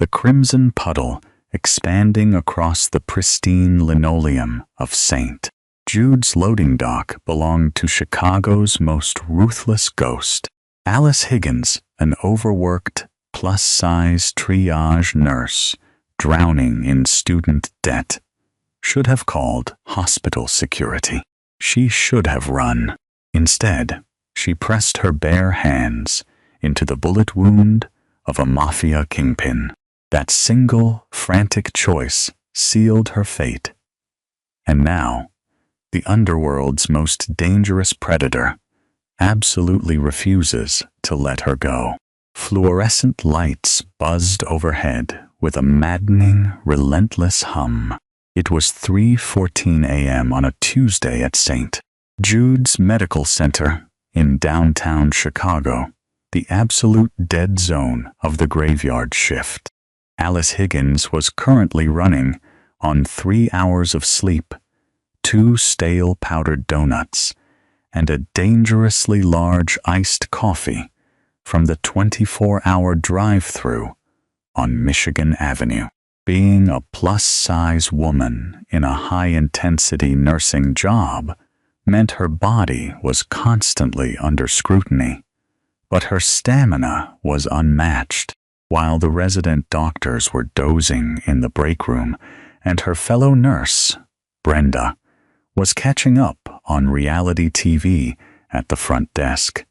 the crimson puddle expanding across the pristine linoleum of St. Jude's loading dock belonged to Chicago's most ruthless ghost. Alice Higgins, an overworked, plus-size triage nurse, drowning in student debt, should have called hospital security. She should have run. Instead, she pressed her bare hands into the bullet wound of a Mafia kingpin. That single, frantic choice sealed her fate. And now, the Underworld's most dangerous predator absolutely refuses to let her go. Fluorescent lights buzzed overhead with a maddening, relentless hum. It was 3:14 a.m. on a Tuesday at St. Jude's Medical Center in downtown Chicago, the absolute dead zone of the graveyard shift. Alice Higgins was currently running on 3 hours of sleep, 2 stale powdered donuts, and a dangerously large iced coffee from the 24-hour drive-thru on Michigan Avenue. Being a plus-size woman in a high-intensity nursing job meant her body was constantly under scrutiny, but her stamina was unmatched. While the resident doctors were dozing in the break room and her fellow nurse, Brenda, was catching up on reality TV at the front desk,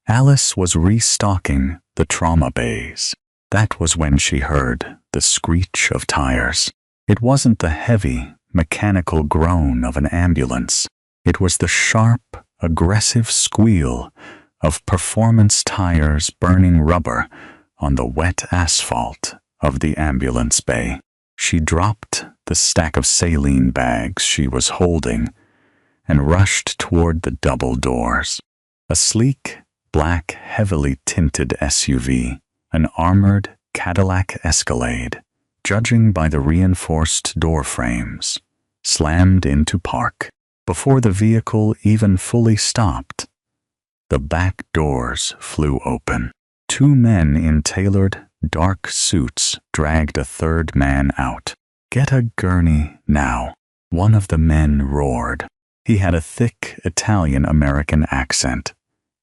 Alice was restocking the trauma bays. That was when she heard the screech of tires. It wasn't the heavy, mechanical groan of an ambulance. It was the sharp, aggressive squeal of performance tires burning rubber on the wet asphalt of the ambulance bay. She dropped the stack of saline bags she was holding and rushed toward the double doors. A sleek, black, heavily tinted SUV, an armored Cadillac Escalade, judging by the reinforced door frames, slammed into park. Before the vehicle even fully stopped, the back doors flew open. 2 men in tailored, dark suits dragged a third man out. "Get a gurney now," one of the men roared. He had a thick Italian-American accent,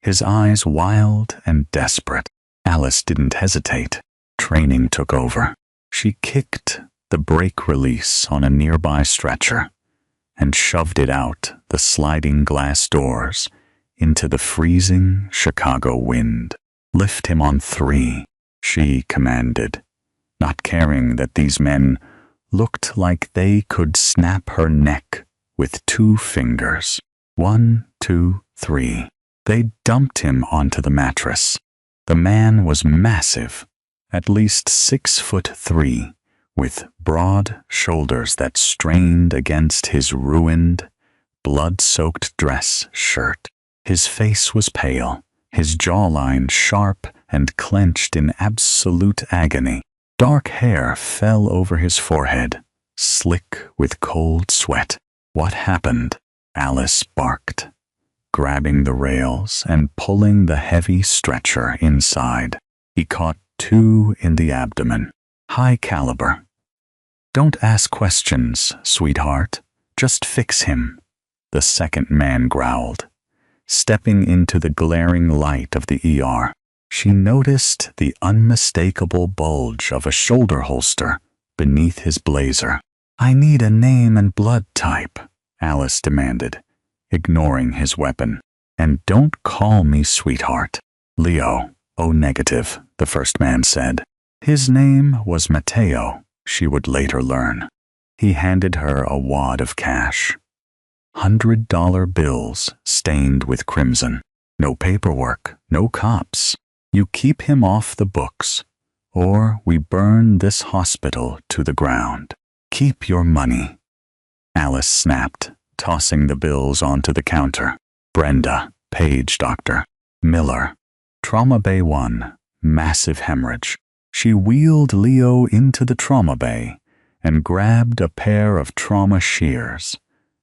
his eyes wild and desperate. Alice didn't hesitate. Training took over. She kicked the brake release on a nearby stretcher and shoved it out the sliding glass doors into the freezing Chicago wind. "Lift him on 3, she commanded, not caring that these men looked like they could snap her neck with 2 fingers. 1, 2, 3. They dumped him onto the mattress. The man was massive, at least 6'3", with broad shoulders that strained against his ruined, blood-soaked dress shirt. His face was pale, his jawline sharp and clenched in absolute agony. Dark hair fell over his forehead, slick with cold sweat. "What happened?" Alice barked, grabbing the rails and pulling the heavy stretcher inside. He caught 2 in the abdomen. High caliber. "Don't ask questions, sweetheart. Just fix him," the second man growled, stepping into the glaring light of the ER. She noticed the unmistakable bulge of a shoulder holster beneath his blazer. "I need a name and blood type," Alice demanded, ignoring his weapon. "And don't call me sweetheart." "Leo, O negative," the first man said. His name was Matteo, she would later learn. He handed her a wad of cash. $100 bills stained with crimson. "No paperwork, no cops. You keep him off the books, or we burn this hospital to the ground. Keep your money." Alice snapped, tossing the bills onto the counter. Brenda, page doctor. Miller, trauma bay 1, massive hemorrhage. She wheeled Leo into the trauma bay and grabbed a pair of trauma shears,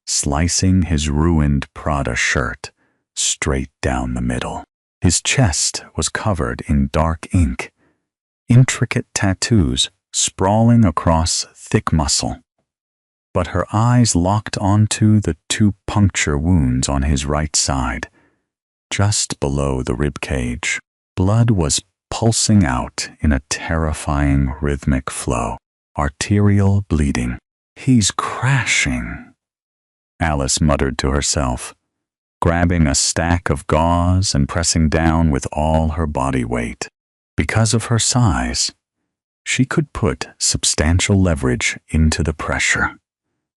slicing his ruined Prada shirt straight down the middle. His chest was covered in dark ink. Intricate tattoos sprawling across thick muscle. But her eyes locked onto the 2 puncture wounds on his right side, just below the rib cage. Blood was pulsing out in a terrifying rhythmic flow, arterial bleeding. "He's crashing," Alice muttered to herself, grabbing a stack of gauze and pressing down with all her body weight. Because of her size, she could put substantial leverage into the pressure,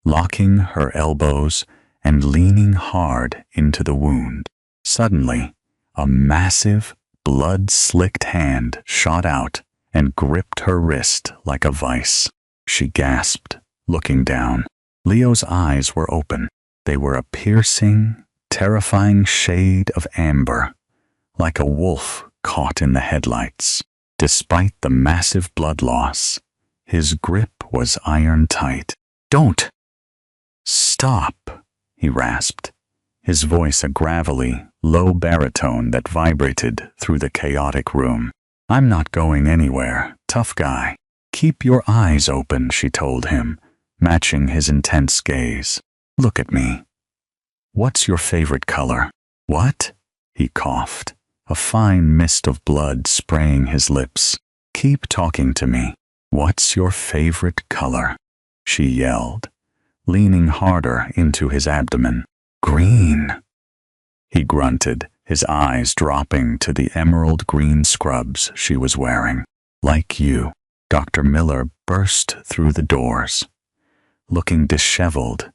locking her elbows and leaning hard into the wound. Suddenly, a massive, blood-slicked hand shot out and gripped her wrist like a vice. She gasped, looking down. Leo's eyes were open. They were a piercing, terrifying shade of amber, like a wolf caught in the headlights. Despite the massive blood loss, his grip was iron tight. "Don't! Stop!" he rasped, his voice a gravelly, low baritone that vibrated through the chaotic room. "I'm not going anywhere, tough guy." "Keep your eyes open," she told him, matching his intense gaze. "Look at me. What's your favorite color?" "What?" he coughed, a fine mist of blood spraying his lips. "Keep talking to me. What's your favorite color?" she yelled, leaning harder into his abdomen. "Green," he grunted, his eyes dropping to the emerald green scrubs she was wearing. "Like you." Dr. Miller burst through the doors, looking disheveled,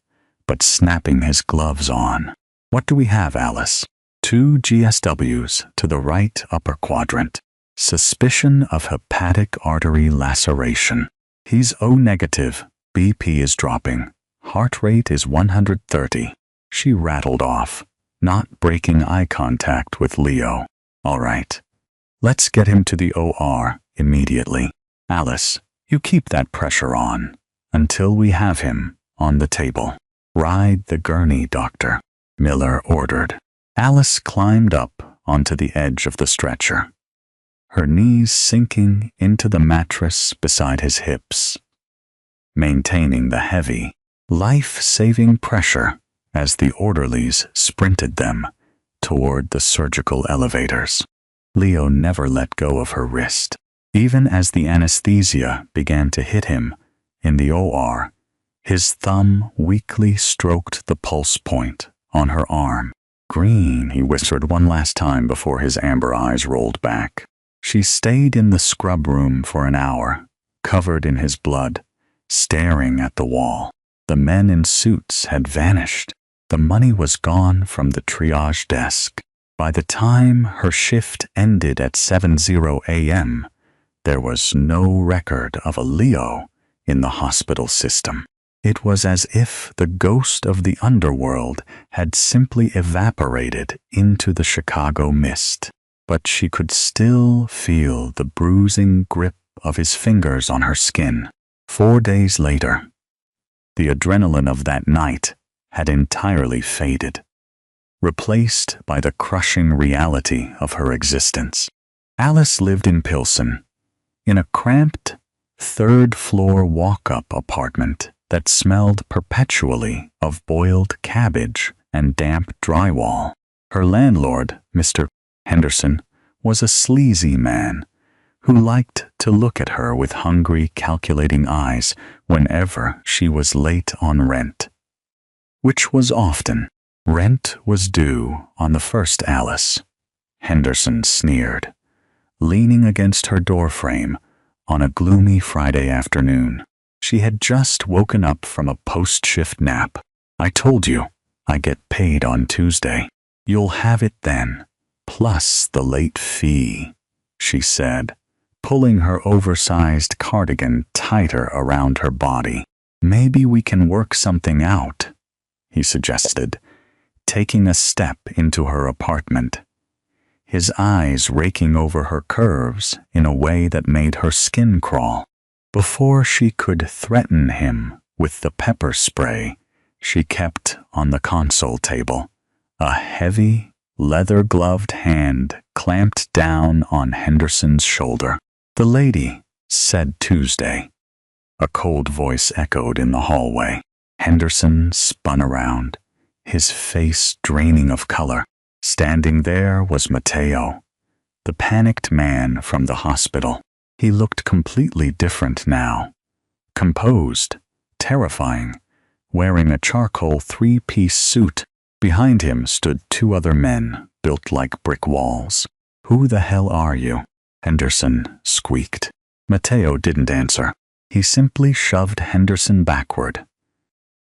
but snapping his gloves on. "What do we have, Alice?" 2 GSWs to the right upper quadrant. Suspicion of hepatic artery laceration. He's O negative. BP is dropping. Heart rate is 130. She rattled off, not breaking eye contact with Leo. "All right. Let's get him to the OR immediately. Alice, you keep that pressure on until we have him on the table." "Ride the gurney, doctor," Miller ordered. Alice climbed up onto the edge of the stretcher, her knees sinking into the mattress beside his hips, maintaining the heavy, life-saving pressure as the orderlies sprinted them toward the surgical elevators. Leo never let go of her wrist. Even as the anesthesia began to hit him in the OR, his thumb weakly stroked the pulse point on her arm. "Green," he whispered one last time before his amber eyes rolled back. She stayed in the scrub room for an hour, covered in his blood, staring at the wall. The men in suits had vanished. The money was gone from the triage desk. By the time her shift ended at 7:00 a.m., there was no record of a Leo in the hospital system. It was as if the ghost of the Underworld had simply evaporated into the Chicago mist. But she could still feel the bruising grip of his fingers on her skin. 4 days later, the adrenaline of that night had entirely faded, replaced by the crushing reality of her existence. Alice lived in Pilsen, in a cramped, third-floor walk-up apartment that smelled perpetually of boiled cabbage and damp drywall. Her landlord, Mr. Henderson, was a sleazy man who liked to look at her with hungry, calculating eyes whenever she was late on rent, which was often. Rent was due on the first, Alice, Henderson sneered, leaning against her doorframe on a gloomy Friday afternoon. She had just woken up from a post-shift nap. "I told you, I get paid on Tuesday. You'll have it then, plus the late fee," she said, pulling her oversized cardigan tighter around her body. "Maybe we can work something out," he suggested, taking a step into her apartment, his eyes raking over her curves in a way that made her skin crawl. Before she could threaten him with the pepper spray she kept on the console table, a heavy, leather-gloved hand clamped down on Henderson's shoulder. "The lady," said Tuesday. A cold voice echoed in the hallway. Henderson spun around, his face draining of color. Standing there was Mateo, the panicked man from the hospital. He looked completely different now. Composed, terrifying, wearing a charcoal three-piece suit. Behind him stood two other men, built like brick walls. "Who the hell are you?" Henderson squeaked. Mateo didn't answer. He simply shoved Henderson backward,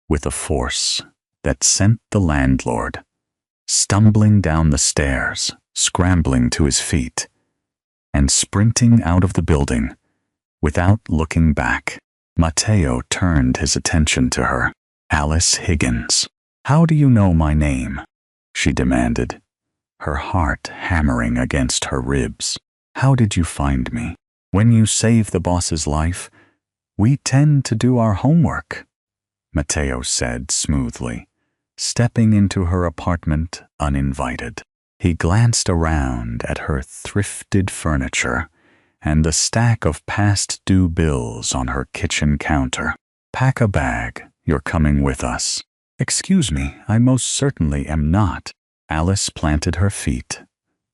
with a force that sent the landlord stumbling down the stairs, scrambling to his feet, and sprinting out of the building without looking back. Mateo turned his attention to her. "Alice Higgins. How do you know my name?" she demanded, her heart hammering against her ribs. "How did you find me? When you save the boss's life, we tend to do our homework," Mateo said smoothly, stepping into her apartment uninvited. He glanced around at her thrifted furniture and the stack of past-due bills on her kitchen counter. "Pack a bag. You're coming with us." "Excuse me, I most certainly am not." Alice planted her feet,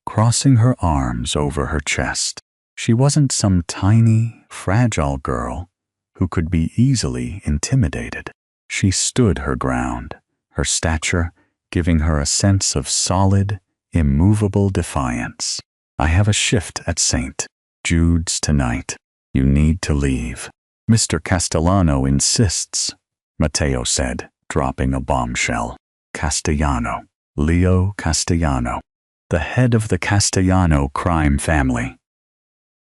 crossing her arms over her chest. She wasn't some tiny, fragile girl who could be easily intimidated. She stood her ground, her stature giving her a sense of solid, immovable defiance. "I have a shift at St. Jude's tonight. You need to leave." "Mr. Castellano insists," Mateo said, dropping a bombshell. "Castellano. Leo Castellano. The head of the Castellano crime family.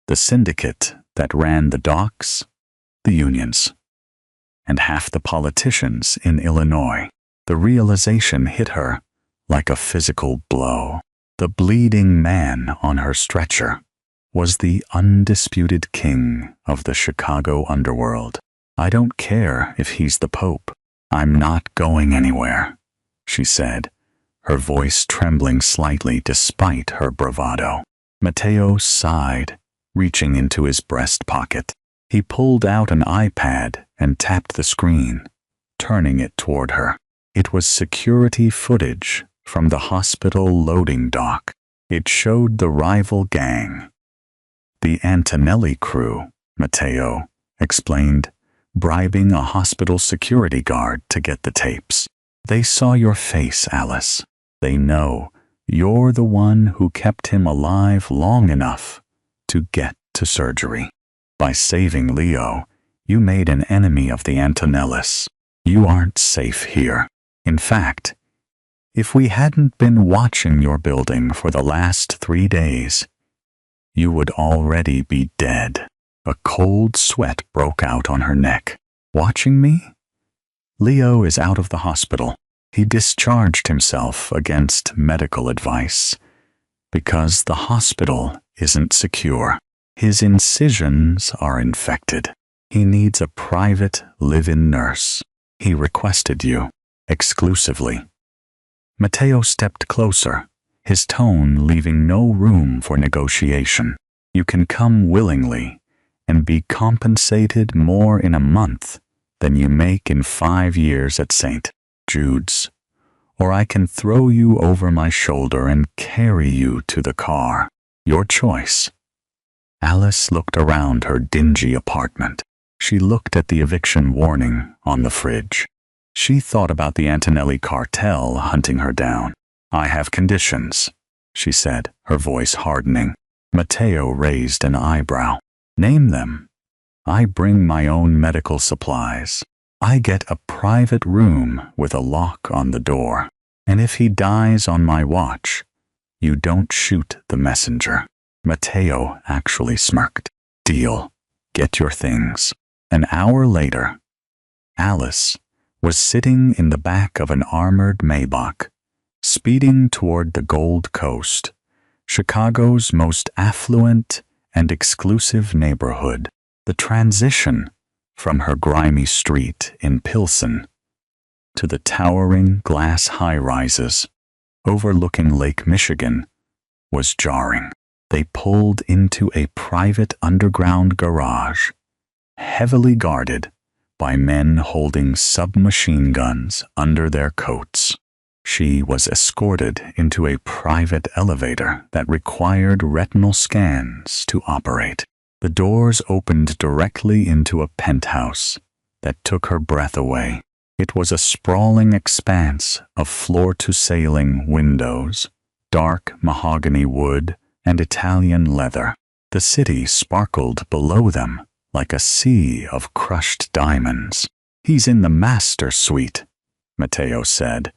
The syndicate that ran the docks, the unions, and half the politicians in Illinois." The realization hit her like a physical blow. The bleeding man on her stretcher was the undisputed king of the Chicago underworld. "I don't care if he's the Pope. I'm not going anywhere," she said, her voice trembling slightly despite her bravado. Mateo sighed, reaching into his breast pocket. He pulled out an iPad and tapped the screen, turning it toward her. It was security footage from the hospital loading dock. It showed the rival gang. "The Antonelli crew," Mateo explained, bribing a hospital security guard to get the tapes. "They saw your face, Alice. They know you're the one who kept him alive long enough to get to surgery. By saving Leo, you made an enemy of the Antonellis. You aren't safe here. In fact, if we hadn't been watching your building for the last 3 days, you would already be dead." A cold sweat broke out on her neck. "Watching me? Leo is out of the hospital. He discharged himself against medical advice because the hospital isn't secure. His incisions are infected. He needs a private live-in nurse. He requested you, exclusively." Mateo stepped closer, his tone leaving no room for negotiation. "You can come willingly and be compensated more in a month than you make in 5 years at St. Jude's, or I can throw you over my shoulder and carry you to the car. Your choice." Alice looked around her dingy apartment. She looked at the eviction warning on the fridge. She thought about the Antonelli cartel hunting her down. "I have conditions," she said, her voice hardening. Mateo raised an eyebrow. "Name them." "I bring my own medical supplies. I get a private room with a lock on the door. And if he dies on my watch, you don't shoot the messenger." Mateo actually smirked. "Deal. Get your things." An hour later, Alice was sitting in the back of an armored Maybach, speeding toward the Gold Coast, Chicago's most affluent and exclusive neighborhood. The transition from her grimy street in Pilsen to the towering glass high-rises overlooking Lake Michigan was jarring. They pulled into a private underground garage, heavily guarded by men holding submachine guns under their coats. She was escorted into a private elevator that required retinal scans to operate. The doors opened directly into a penthouse that took her breath away. It was a sprawling expanse of floor-to-ceiling windows, dark mahogany wood, and Italian leather. The city sparkled below them like a sea of crushed diamonds. "He's in the master suite," Matteo said,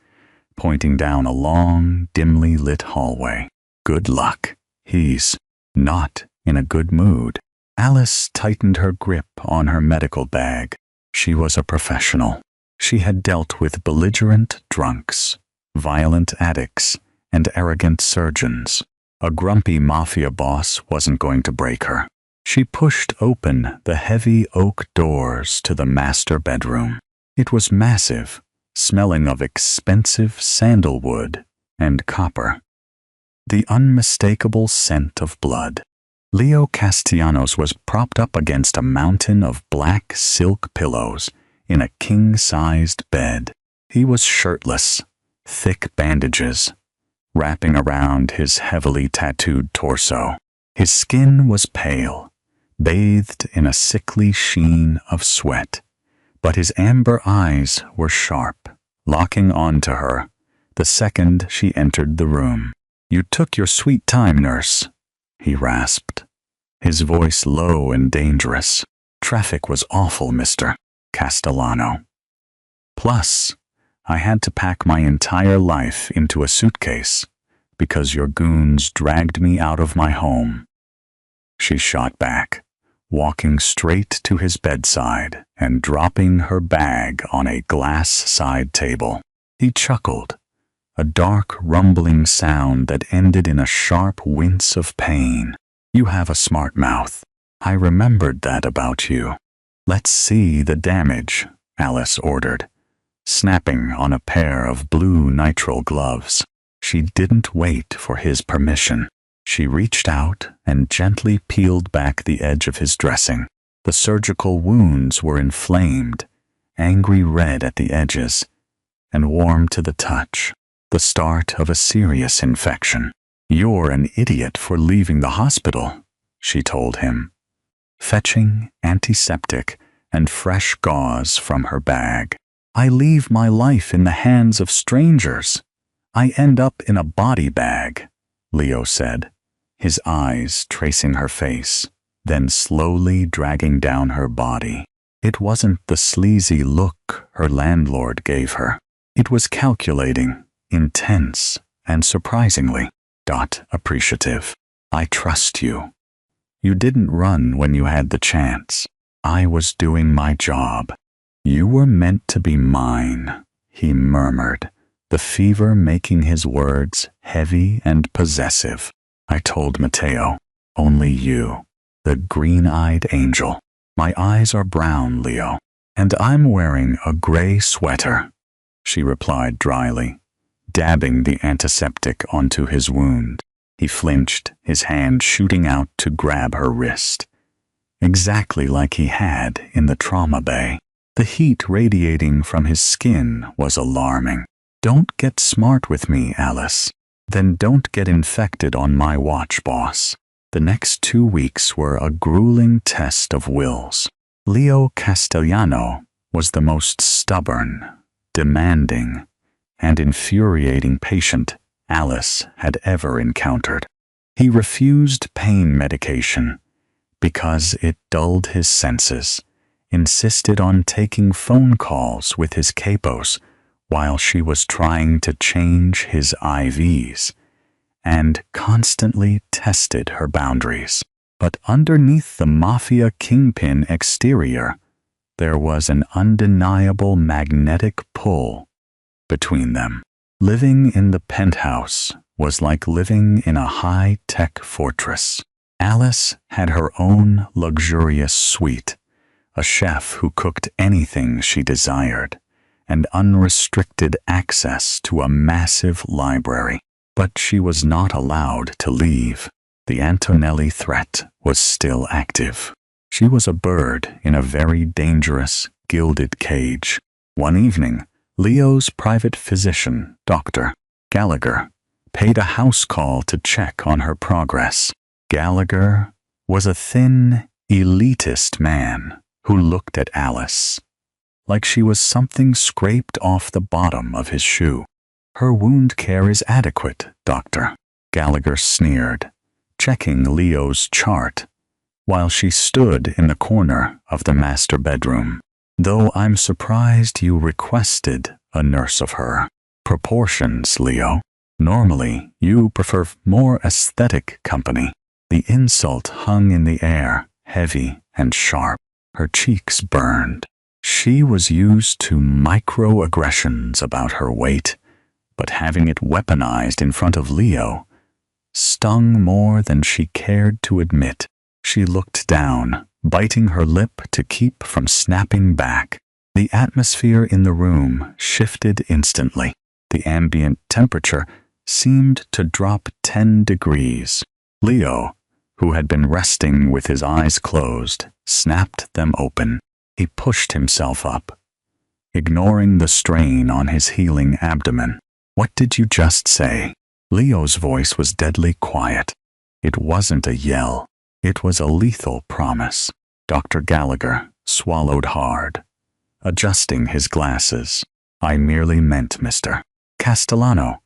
pointing down a long, dimly lit hallway. "Good luck. He's not in a good mood." Alice tightened her grip on her medical bag. She was a professional. She had dealt with belligerent drunks, violent addicts, and arrogant surgeons. A grumpy mafia boss wasn't going to break her. She pushed open the heavy oak doors to the master bedroom. It was massive, smelling of expensive sandalwood and copper. The unmistakable scent of blood. Leo Castellanos was propped up against a mountain of black silk pillows in a king-sized bed. He was shirtless, thick bandages wrapping around his heavily tattooed torso. His skin was pale, bathed in a sickly sheen of sweat, but his amber eyes were sharp, locking onto her the second she entered the room. "You took your sweet time, nurse," he rasped, his voice low and dangerous. "Traffic was awful, Mr. Castellano. Plus, I had to pack my entire life into a suitcase because your goons dragged me out of my home." She shot back, walking straight to his bedside and dropping her bag on a glass side table. He chuckled, a dark rumbling sound that ended in a sharp wince of pain. "You have a smart mouth. I remembered that about you." "Let's see the damage," Alice ordered, snapping on a pair of blue nitrile gloves. She didn't wait for his permission. She reached out and gently peeled back the edge of his dressing. The surgical wounds were inflamed, angry red at the edges, and warm to the touch. The start of a serious infection. "You're an idiot for leaving the hospital," she told him, fetching antiseptic and fresh gauze from her bag. "I leave my life in the hands of strangers. I end up in a body bag," Leo said, his eyes tracing her face, then slowly dragging down her body. It wasn't the sleazy look her landlord gave her. It was calculating, intense, and surprisingly, appreciative. "I trust you. You didn't run when you had the chance. I was doing my job. You were meant to be mine," he murmured, the fever making his words heavy and possessive. "I told Matteo, only you, the green-eyed angel. My eyes are brown, Leo, and I'm wearing a gray sweater," she replied dryly, dabbing the antiseptic onto his wound. He flinched, his hand shooting out to grab her wrist, exactly like he had in the trauma bay. The heat radiating from his skin was alarming. "Don't get smart with me, Alice. Then don't get infected on my watch, boss." The next 2 weeks were a grueling test of wills. Leo Castellano was the most stubborn, demanding, and infuriating patient Alice had ever encountered. He refused pain medication because it dulled his senses, insisted on taking phone calls with his capos while she was trying to change his IVs, and constantly tested her boundaries. But underneath the Mafia kingpin exterior, there was an undeniable magnetic pull between them. Living in the penthouse was like living in a high-tech fortress. Alice had her own luxurious suite, a chef who cooked anything she desired, and unrestricted access to a massive library. But she was not allowed to leave. The Antonelli threat was still active. She was a bird in a very dangerous, gilded cage. One evening, Leo's private physician, Dr. Gallagher, paid a house call to check on her progress. Gallagher was a thin, elitist man who looked at Alice like she was something scraped off the bottom of his shoe. "Her wound care is adequate, Doctor," Gallagher sneered, checking Leo's chart while she stood in the corner of the master bedroom. "Though I'm surprised you requested a nurse of her proportions, Leo. Normally, you prefer more aesthetic company." The insult hung in the air, heavy and sharp. Her cheeks burned. She was used to microaggressions about her weight, but having it weaponized in front of Leo stung more than she cared to admit. She looked down, biting her lip to keep from snapping back. The atmosphere in the room shifted instantly. The ambient temperature seemed to drop 10 degrees. Leo, who had been resting with his eyes closed, snapped them open. He pushed himself up, ignoring the strain on his healing abdomen. "What did you just say?" Leo's voice was deadly quiet. It wasn't a yell. It was a lethal promise. Dr. Gallagher swallowed hard, adjusting his glasses. "I merely meant, Mr. Castellano,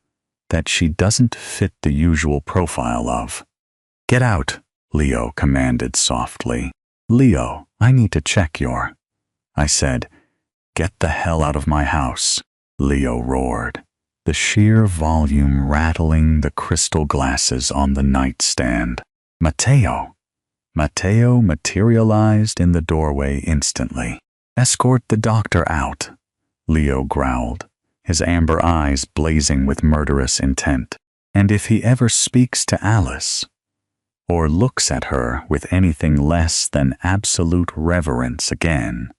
that she doesn't fit the usual profile of." "Get out," Leo commanded softly. "Leo, I need to check your—" I said, "Get the hell out of my house," Leo roared, the sheer volume rattling the crystal glasses on the nightstand. Matteo materialized in the doorway instantly. "Escort the doctor out," Leo growled, his amber eyes blazing with murderous intent. "And if he ever speaks to Alice, or looks at her with anything less than absolute reverence again,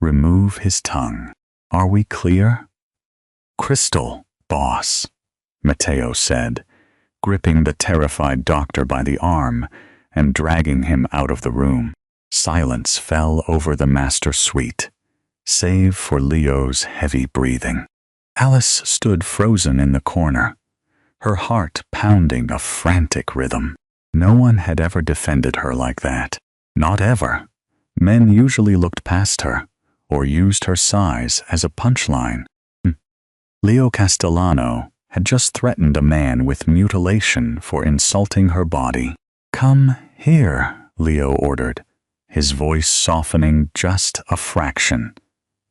remove his tongue. Are we clear?" "Crystal, boss," Matteo said, gripping the terrified doctor by the arm and dragging him out of the room. Silence fell over the master suite, save for Leo's heavy breathing. Alice stood frozen in the corner, her heart pounding a frantic rhythm. No one had ever defended her like that. Not ever. Men usually looked past her, or used her size as a punchline. Leo Castellano had just threatened a man with mutilation for insulting her body. "Come here," Leo ordered, his voice softening just a fraction,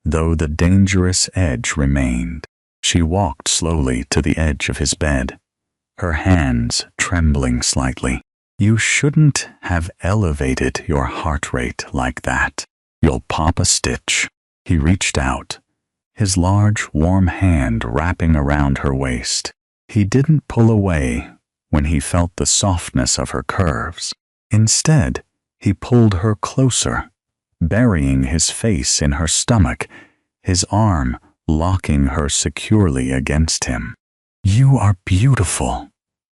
though the dangerous edge remained. She walked slowly to the edge of his bed, her hands trembling slightly. "You shouldn't have elevated your heart rate like that. You'll pop a stitch." He reached out, his large, warm hand wrapping around her waist. He didn't pull away when he felt the softness of her curves. Instead, he pulled her closer, burying his face in her stomach, his arm locking her securely against him. "You are beautiful,"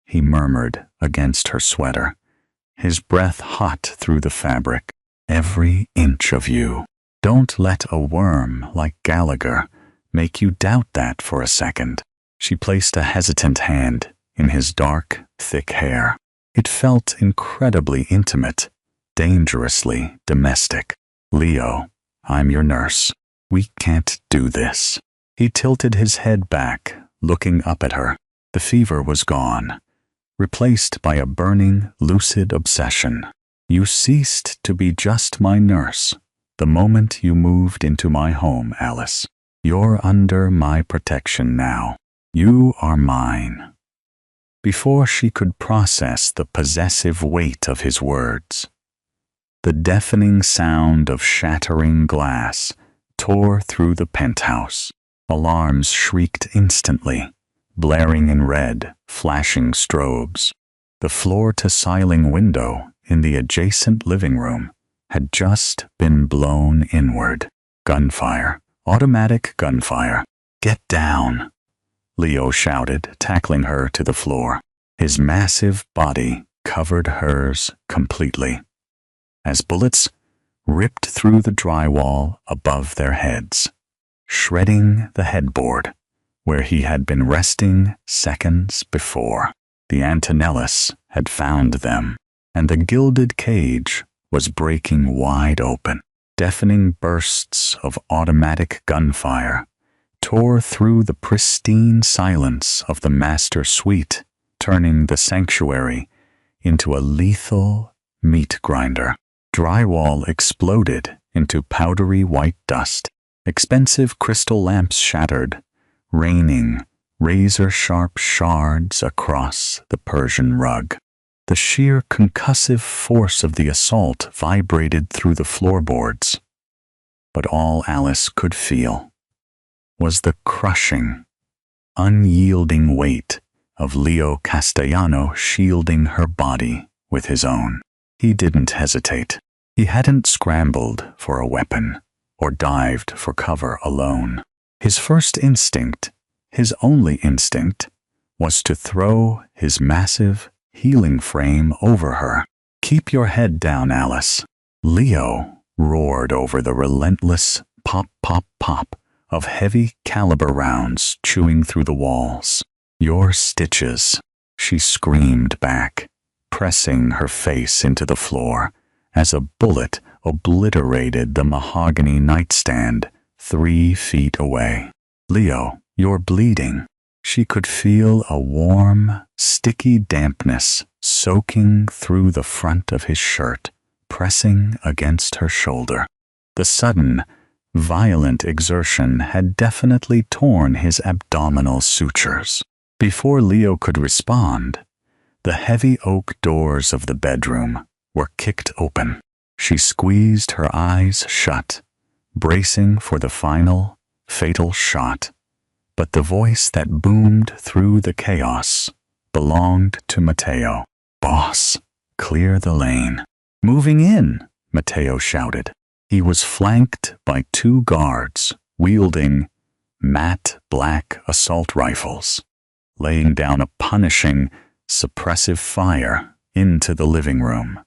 he murmured against her sweater, his breath hot through the fabric. "Every inch of you. Don't let a worm like Gallagher make you doubt that for a second." She placed a hesitant hand in his dark, thick hair. It felt incredibly intimate, dangerously domestic. "Leo, I'm your nurse. We can't do this." He tilted his head back, looking up at her. The fever was gone, replaced by a burning, lucid obsession. "You ceased to be just my nurse the moment you moved into my home, Alice. You're under my protection now. You are mine." Before she could process the possessive weight of his words, the deafening sound of shattering glass tore through the penthouse. Alarms shrieked instantly, blaring in red, flashing strobes. The floor-to-ceiling window in the adjacent living room had just been blown inward. Gunfire. Automatic gunfire. "Get down," Leo shouted, tackling her to the floor. His massive body covered hers completely, as bullets ripped through the drywall above their heads, shredding the headboard where he had been resting seconds before. The Antonellis had found them, and the gilded cage was breaking wide open. Deafening bursts of automatic gunfire tore through the pristine silence of the master suite, turning the sanctuary into a lethal meat grinder. Drywall exploded into powdery white dust. Expensive crystal lamps shattered, raining razor-sharp shards across the Persian rug. The sheer concussive force of the assault vibrated through the floorboards, but all Alice could feel was the crushing, unyielding weight of Leo Castellano shielding her body with his own. He didn't hesitate. He hadn't scrambled for a weapon or dived for cover alone. His first instinct, his only instinct, was to throw his massive, healing frame over her. "Keep your head down, Alice." Leo roared over the relentless pop, pop, pop of heavy caliber rounds chewing through the walls. "Your stitches," she screamed back, pressing her face into the floor as a bullet obliterated the mahogany nightstand 3 feet away. "Leo, you're bleeding." She could feel a warm, sticky dampness soaking through the front of his shirt, pressing against her shoulder. The sudden, violent exertion had definitely torn his abdominal sutures. Before Leo could respond, the heavy oak doors of the bedroom were kicked open. She squeezed her eyes shut, bracing for the final, fatal shot. But the voice that boomed through the chaos belonged to Matteo. "Boss, clear the lane." "Moving in," Matteo shouted. He was flanked by 2 guards wielding matte black assault rifles, laying down a punishing, suppressive fire into the living room,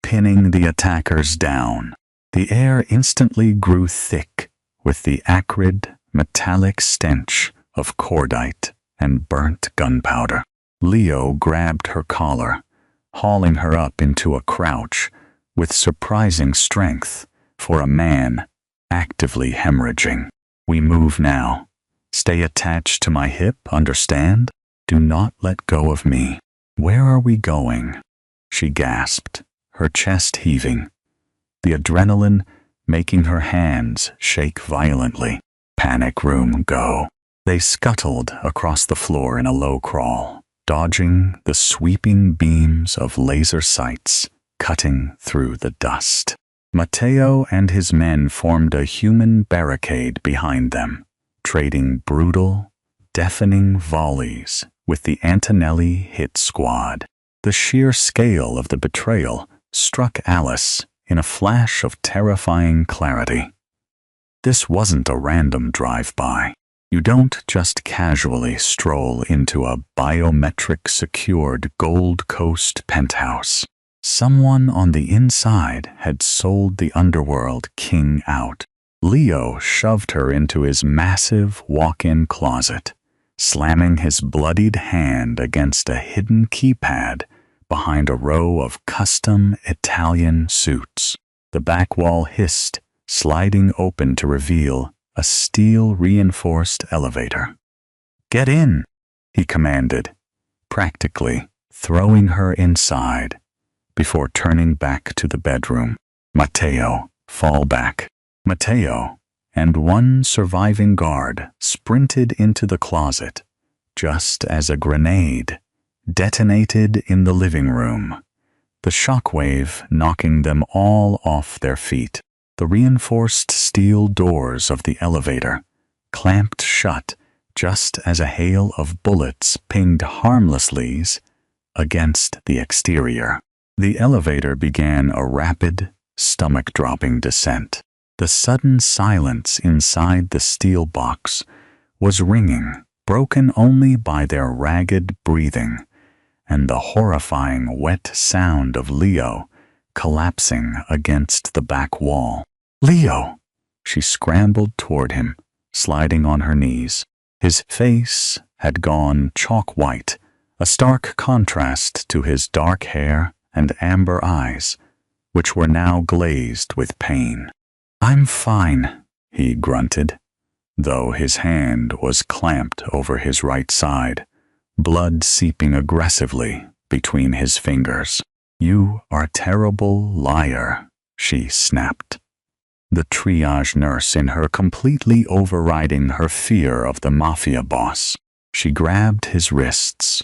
pinning the attackers down. The air instantly grew thick with the acrid, metallic stench of cordite and burnt gunpowder. Leo grabbed her collar, hauling her up into a crouch with surprising strength for a man actively hemorrhaging. "We move now. Stay attached to my hip, understand? Do not let go of me." "Where are we going?" she gasped, her chest heaving, the adrenaline making her hands shake violently. "Panic room, go." They scuttled across the floor in a low crawl, dodging the sweeping beams of laser sights cutting through the dust. Matteo and his men formed a human barricade behind them, trading brutal, deafening volleys with the Antonelli hit squad. The sheer scale of the betrayal struck Alice in a flash of terrifying clarity. This wasn't a random drive-by. You don't just casually stroll into a biometric-secured Gold Coast penthouse. Someone on the inside had sold the Underworld king out. Leo shoved her into his massive walk-in closet, slamming his bloodied hand against a hidden keypad behind a row of custom Italian suits. The back wall hissed, sliding open to reveal a steel-reinforced elevator. "Get in," he commanded, practically throwing her inside before turning back to the bedroom. "Matteo, fall back." Matteo and 1 surviving guard sprinted into the closet just as a grenade detonated in the living room, the shockwave knocking them all off their feet. The reinforced steel doors of the elevator clamped shut just as a hail of bullets pinged harmlessly against the exterior. The elevator began a rapid, stomach-dropping descent. The sudden silence inside the steel box was ringing, broken only by their ragged breathing, and the horrifying wet sound of Leo collapsing against the back wall. "Leo!" She scrambled toward him, sliding on her knees. His face had gone chalk white, a stark contrast to his dark hair and amber eyes, which were now glazed with pain. "I'm fine," he grunted, though his hand was clamped over his right side, blood seeping aggressively between his fingers. "You are a terrible liar," she snapped, the triage nurse in her completely overriding her fear of the Mafia boss. She grabbed his wrists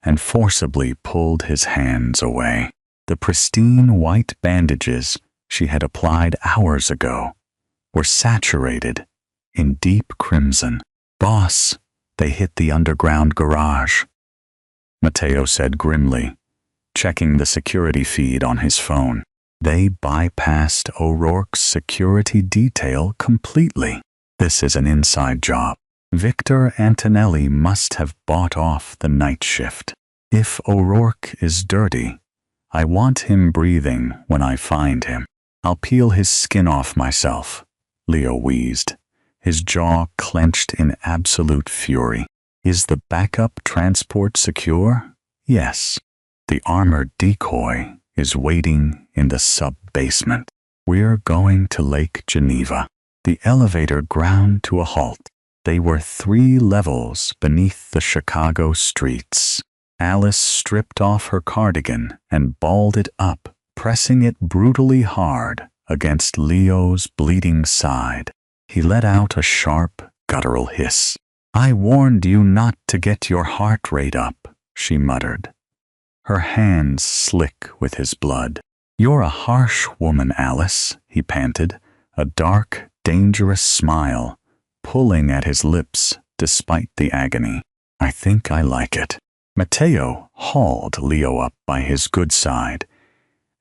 and forcibly pulled his hands away. The pristine white bandages she had applied hours ago were saturated in deep crimson. "Boss, they hit the underground garage," Mateo said grimly, checking the security feed on his phone. "They bypassed O'Rourke's security detail completely. This is an inside job. Victor Antonelli must have bought off the night shift. If O'Rourke is dirty, I want him breathing when I find him. I'll peel his skin off myself," Leo wheezed, his jaw clenched in absolute fury. "Is the backup transport secure?" "Yes. The armored decoy is waiting in the sub-basement. We're going to Lake Geneva." The elevator ground to a halt. They were 3 levels beneath the Chicago streets. Alice stripped off her cardigan and balled it up, pressing it brutally hard against Leo's bleeding side. He let out a sharp, guttural hiss. "I warned you not to get your heart rate up," she muttered, her hands slick with his blood. "You're a harsh woman, Alice," he panted, a dark, dangerous smile pulling at his lips despite the agony. "I think I like it." Mateo hauled Leo up by his good side,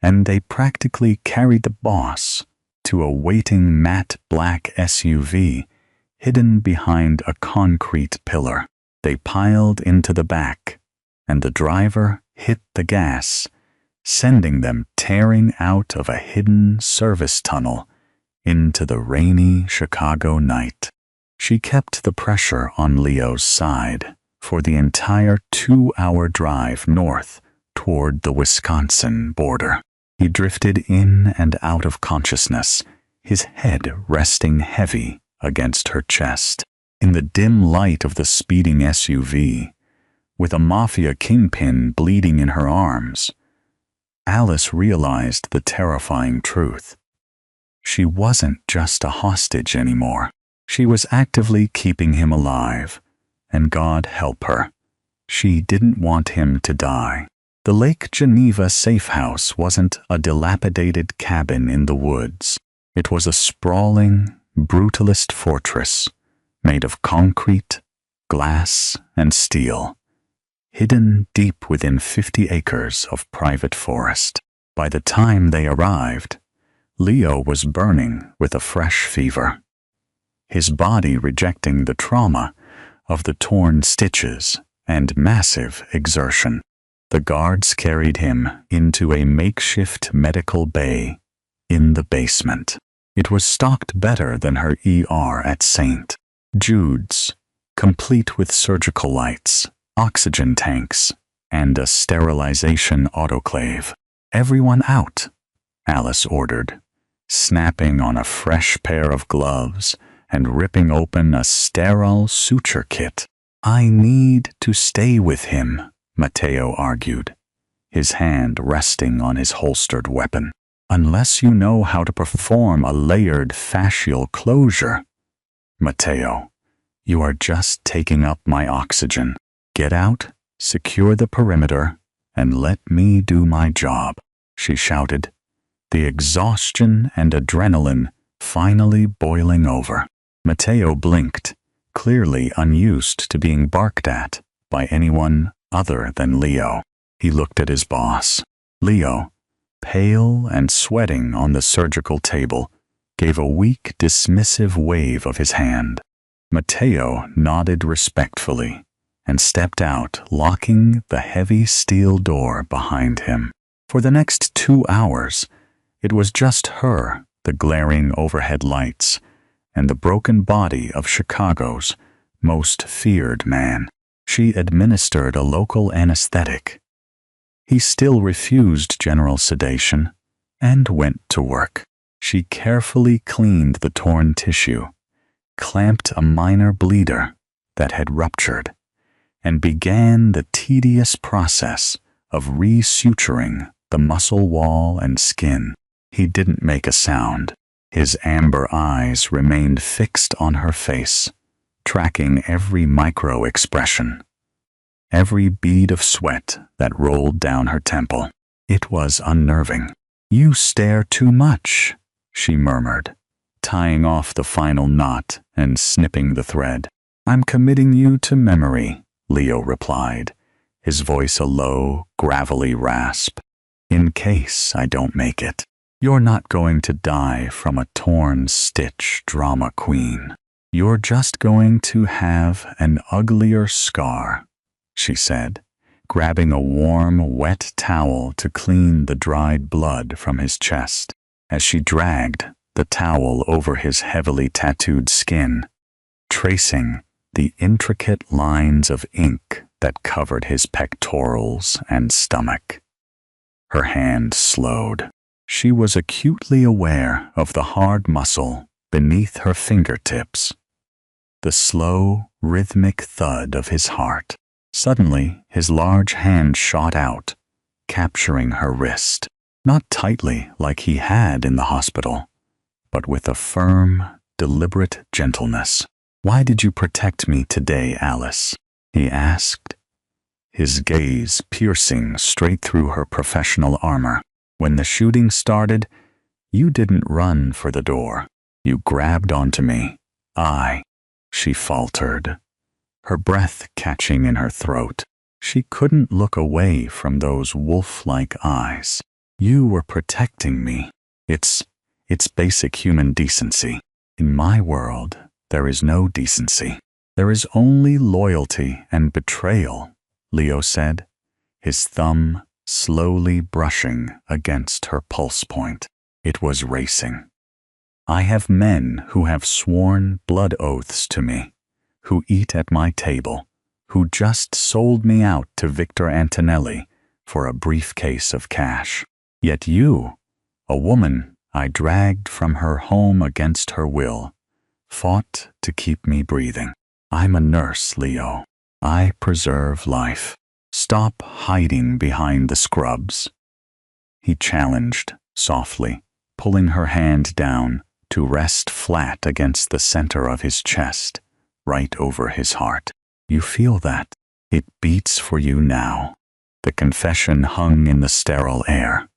and they practically carried the boss to a waiting matte black SUV hidden behind a concrete pillar. They piled into the back, and the driver hit the gas, sending them tearing out of a hidden service tunnel into the rainy Chicago night. She kept the pressure on Leo's side for the entire 2-hour drive north toward the Wisconsin border. He drifted in and out of consciousness, his head resting heavy against her chest. In the dim light of the speeding SUV, with a Mafia kingpin bleeding in her arms, Alice realized the terrifying truth. She wasn't just a hostage anymore. She was actively keeping him alive, and God help her, she didn't want him to die. The Lake Geneva safe house wasn't a dilapidated cabin in the woods. It was a sprawling, brutalist fortress made of concrete, glass, and steel, hidden deep within 50 acres of private forest. By the time they arrived, Leo was burning with a fresh fever, his body rejecting the trauma of the torn stitches and massive exertion. The guards carried him into a makeshift medical bay in the basement. It was stocked better than her ER at St. Jude's, complete with surgical lights, oxygen tanks, and a sterilization autoclave. "Everyone out," Alice ordered, snapping on a fresh pair of gloves and ripping open a sterile suture kit. "I need to stay with him," Mateo argued, his hand resting on his holstered weapon. "Unless you know how to perform a layered fascial closure." "Mateo, you are just taking up my oxygen. Get out, secure the perimeter, and let me do my job," she shouted, the exhaustion and adrenaline finally boiling over. Mateo blinked, clearly unused to being barked at by anyone other than Leo. He looked at his boss. Leo, pale and sweating on the surgical table, gave a weak, dismissive wave of his hand. Mateo nodded respectfully and stepped out, locking the heavy steel door behind him. For the next 2 hours, it was just her, the glaring overhead lights, and the broken body of Chicago's most feared man. She administered a local anesthetic. He still refused general sedation and went to work. She carefully cleaned the torn tissue, clamped a minor bleeder that had ruptured, and began the tedious process of resuturing the muscle wall and skin. He didn't make a sound. His amber eyes remained fixed on her face, tracking every micro-expression, every bead of sweat that rolled down her temple. It was unnerving. "You stare too much," she murmured, tying off the final knot and snipping the thread. "I'm committing you to memory," Leo replied, his voice a low, gravelly rasp. "In case I don't make it. You're not going to die from a torn stitch, drama queen. You're just going to have an uglier scar," she said, grabbing a warm, wet towel to clean the dried blood from his chest. As she dragged the towel over his heavily tattooed skin, tracing the intricate lines of ink that covered his pectorals and stomach. Her hand slowed. She was acutely aware of the hard muscle beneath her fingertips, the slow, rhythmic thud of his heart. Suddenly, his large hand shot out, capturing her wrist, not tightly like he had in the hospital, but with a firm, deliberate gentleness. "Why did you protect me today, Alice?" he asked, his gaze piercing straight through her professional armor. "When the shooting started, you didn't run for the door. You grabbed onto me. She faltered, her breath catching in her throat. She couldn't look away from those wolf-like eyes. "You were protecting me. It's basic human decency. In my world, there is no decency. There is only loyalty and betrayal," Leo said, his thumb slowly brushing against her pulse point. It was racing. "I have men who have sworn blood oaths to me, who eat at my table, who just sold me out to Victor Antonelli for a briefcase of cash. Yet you, a woman I dragged from her home against her will, fought to keep me breathing. I'm a nurse, Leo. I preserve life. Stop hiding behind the scrubs." He challenged softly, pulling her hand down to rest flat against the center of his chest, right over his heart. "You feel that? It beats for you now." The confession hung in the sterile air,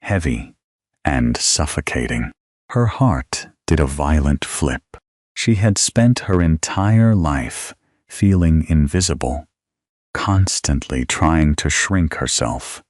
heavy and suffocating. Her heart did a violent flip. She had spent her entire life feeling invisible, constantly trying to shrink herself,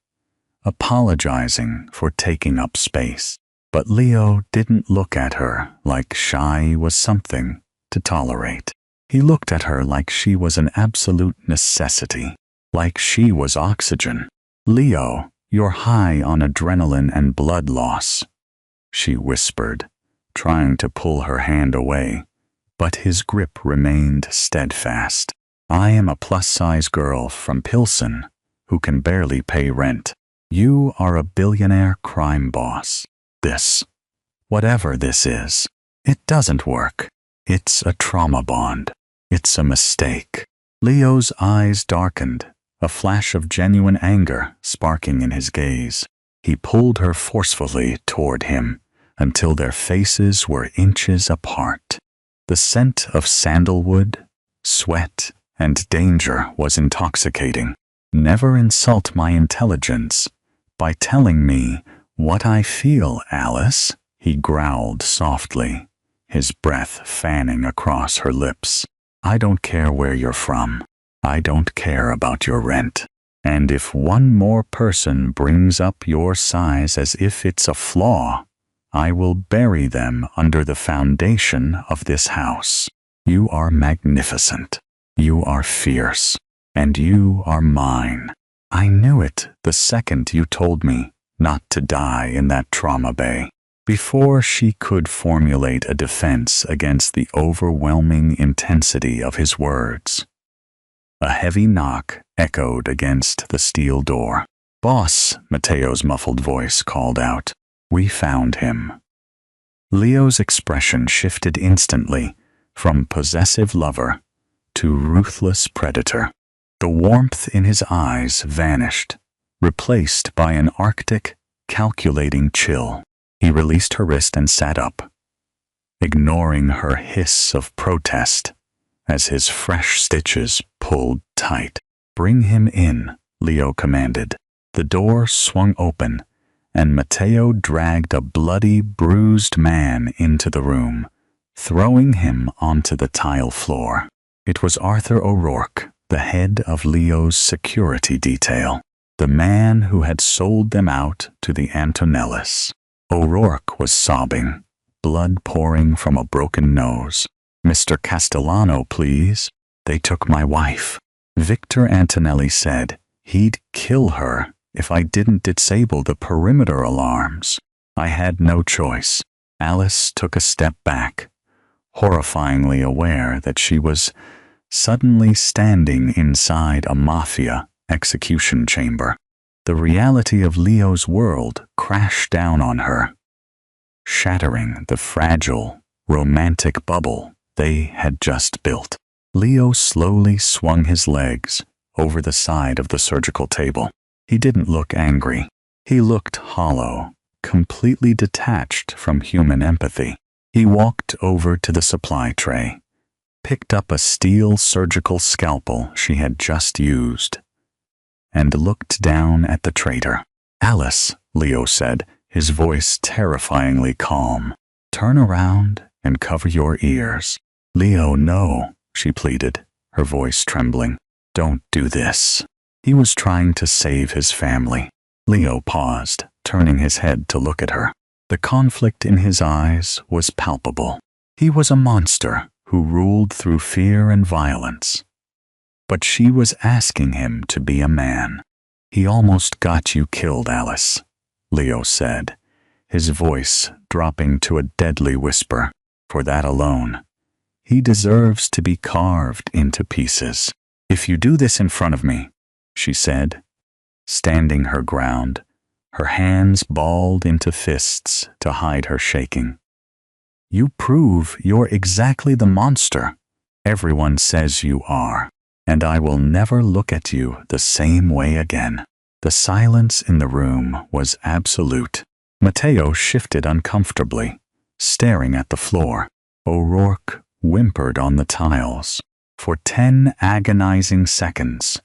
apologizing for taking up space. But Leo didn't look at her like shy was something to tolerate. He looked at her like she was an absolute necessity, like she was oxygen. "Leo, you're high on adrenaline and blood loss," she whispered, trying to pull her hand away, but his grip remained steadfast. "I am a plus-size girl from Pilsen who can barely pay rent. You are a billionaire crime boss. Whatever this is, it doesn't work. It's a trauma bond. It's a mistake." Leo's eyes darkened, a flash of genuine anger sparking in his gaze. He pulled her forcefully toward him until their faces were inches apart. The scent of sandalwood, sweat, and danger was intoxicating. "Never insult my intelligence by telling me what I feel, Alice," he growled softly, his breath fanning across her lips. "I don't care where you're from. I don't care about your rent. And if one more person brings up your size as if it's a flaw, I will bury them under the foundation of this house. You are magnificent. You are fierce. and you are mine. I knew it the second you told me not to die in that trauma bay. Before she could formulate a defense against the overwhelming intensity of his words, a heavy knock echoed against the steel door. "Boss," Mateo's muffled voice called out. "We found him." Leo's expression shifted instantly from possessive lover to ruthless predator. The warmth in his eyes vanished, replaced by an arctic, calculating chill. He released her wrist and sat up, ignoring her hiss of protest as his fresh stitches pulled tight. "Bring him in," Leo commanded. The door swung open, and Mateo dragged a bloody, bruised man into the room, throwing him onto the tile floor. It was Arthur O'Rourke, the head of Leo's security detail, the man who had sold them out to the Antonellis. O'Rourke was sobbing, blood pouring from a broken nose. "Mr. Castellano, please. They took my wife." Victor Antonelli said he'd kill her if I didn't disable the perimeter alarms. I had no choice. Alice took a step back, horrifyingly aware that she was suddenly standing inside a Mafia execution chamber. The reality of Leo's world crashed down on her, shattering the fragile, romantic bubble they had just built. Leo slowly swung his legs over the side of the surgical table. He didn't look angry. He looked hollow, completely detached from human empathy. He walked over to the supply tray, picked up a steel surgical scalpel she had just used, and looked down at the traitor. "Alice," Leo said, his voice terrifyingly calm. "Turn around and cover your ears." "Leo, no," she pleaded, her voice trembling. "Don't do this." He was trying to save his family. Leo paused, turning his head to look at her. The conflict in his eyes was palpable. He was a monster who ruled through fear and violence. But she was asking him to be a man. "He almost got you killed, Alice," Leo said, his voice dropping to a deadly whisper. "For that alone, he deserves to be carved into pieces." "If you do this in front of me," she said, standing her ground, her hands balled into fists to hide her shaking, "you prove you're exactly the monster everyone says you are, and I will never look at you the same way again." The silence in the room was absolute. Mateo shifted uncomfortably, staring at the floor. O'Rourke whimpered on the tiles. For 10 agonizing seconds,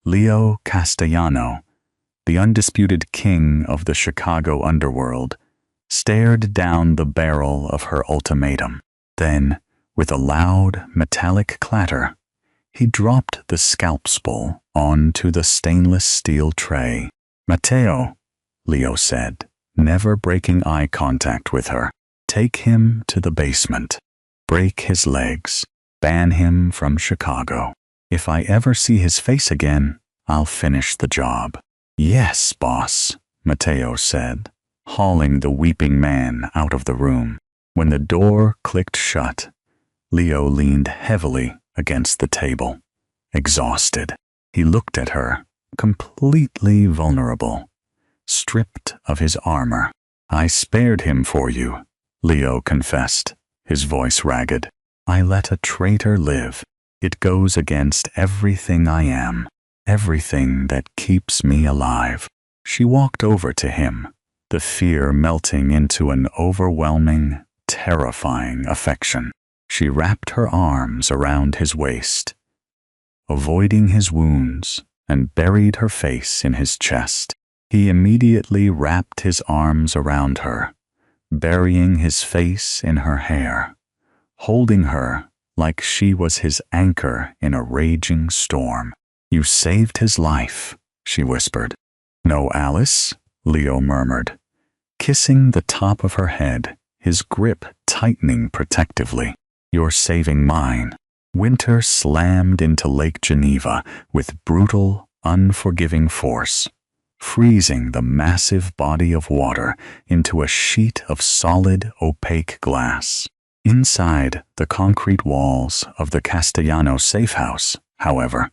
Leo Castellano, the undisputed king of the Chicago underworld, stared down the barrel of her ultimatum. Then, with a loud, metallic clatter, he dropped the scalp spool onto the stainless steel tray. "Mateo," Leo said, never breaking eye contact with her, "take him to the basement. Break his legs. Ban him from Chicago. If I ever see his face again, I'll finish the job." "Yes, boss," Mateo said, hauling the weeping man out of the room. When the door clicked shut, Leo leaned heavily against the table, exhausted. He looked at her, completely vulnerable, stripped of his armor. "I spared him for you," Leo confessed, his voice ragged. "I let a traitor live. It goes against everything I am, everything that keeps me alive." She walked over to him, the fear melting into an overwhelming, terrifying affection. She wrapped her arms around his waist, avoiding his wounds, and buried her face in his chest. He immediately wrapped his arms around her, burying his face in her hair, holding her like she was his anchor in a raging storm. "You saved his life," she whispered. "No, Alice," Leo murmured, kissing the top of her head, his grip tightening protectively. "You're saving mine." Winter slammed into Lake Geneva with brutal, unforgiving force, freezing the massive body of water into a sheet of solid, opaque glass. Inside the concrete walls of the Castellano safe house, however,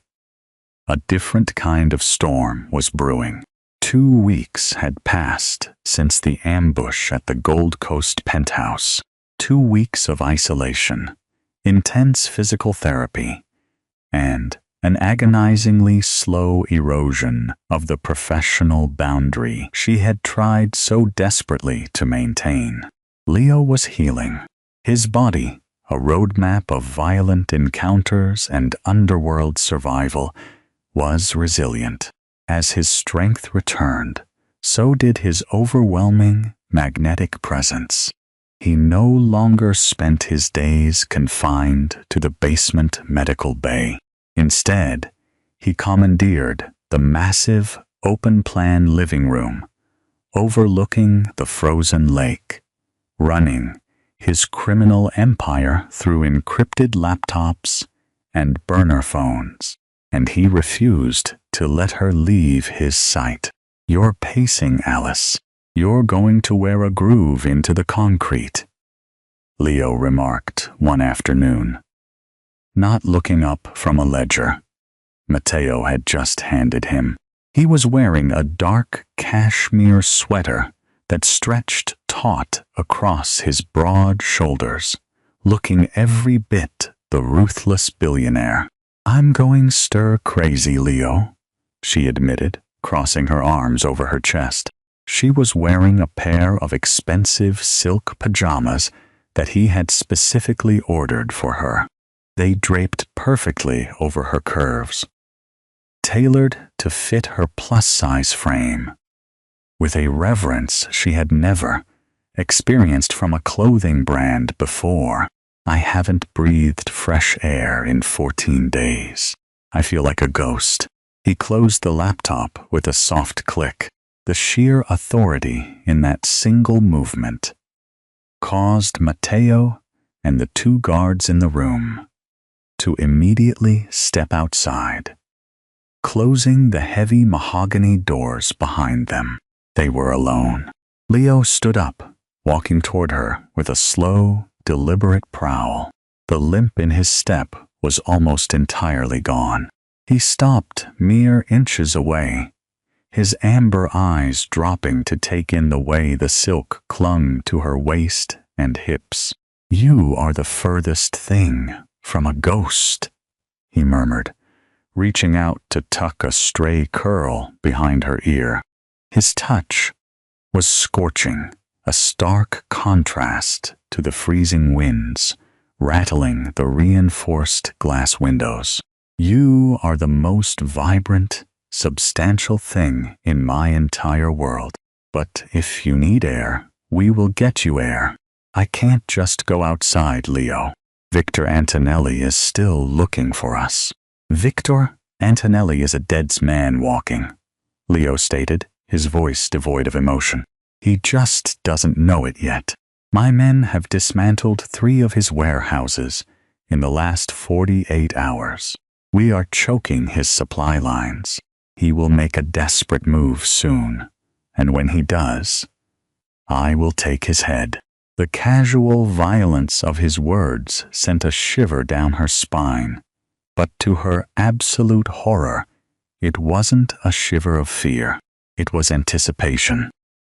a different kind of storm was brewing. 2 weeks had passed since the ambush at the Gold Coast penthouse. 2 weeks of isolation, intense physical therapy, and an agonizingly slow erosion of the professional boundary she had tried so desperately to maintain. Leo was healing. His body, a roadmap of violent encounters and underworld survival, was resilient. As his strength returned, so did his overwhelming, magnetic presence. He no longer spent his days confined to the basement medical bay. Instead, he commandeered the massive, open-plan living room, overlooking the frozen lake, running his criminal empire through encrypted laptops and burner phones, and he refused to let her leave his sight. "You're pacing, Alice. You're going to wear a groove into the concrete," Leo remarked one afternoon, not looking up from a ledger Matteo had just handed him. He was wearing a dark cashmere sweater that stretched taut across his broad shoulders, looking every bit the ruthless billionaire. "I'm going stir-crazy, Leo," she admitted, crossing her arms over her chest. She was wearing a pair of expensive silk pajamas that he had specifically ordered for her. They draped perfectly over her curves, tailored to fit her plus-size frame, with a reverence she had never experienced from a clothing brand before. "I haven't breathed fresh air in 14 days. I feel like a ghost." He closed the laptop with a soft click. The sheer authority in that single movement caused Matteo and the 2 guards in the room to immediately step outside, closing the heavy mahogany doors behind them. They were alone. Leo stood up, walking toward her with a slow, deliberate prowl. The limp in his step was almost entirely gone. He stopped mere inches away, his amber eyes dropping to take in the way the silk clung to her waist and hips. "You are the furthest thing from a ghost," he murmured, reaching out to tuck a stray curl behind her ear. His touch was scorching, a stark contrast to the freezing winds, rattling the reinforced glass windows. "You are the most vibrant, substantial thing in my entire world. But if you need air, we will get you air. I can't just go outside, Leo. Victor Antonelli is still looking for us." "Victor Antonelli is a dead man walking," Leo stated, his voice devoid of emotion. "He just doesn't know it yet. My men have dismantled 3 of his warehouses in the last 48 hours. We are choking his supply lines. He will make a desperate move soon, and when he does, I will take his head." The casual violence of his words sent a shiver down her spine, but to her absolute horror, it wasn't a shiver of fear. It was anticipation.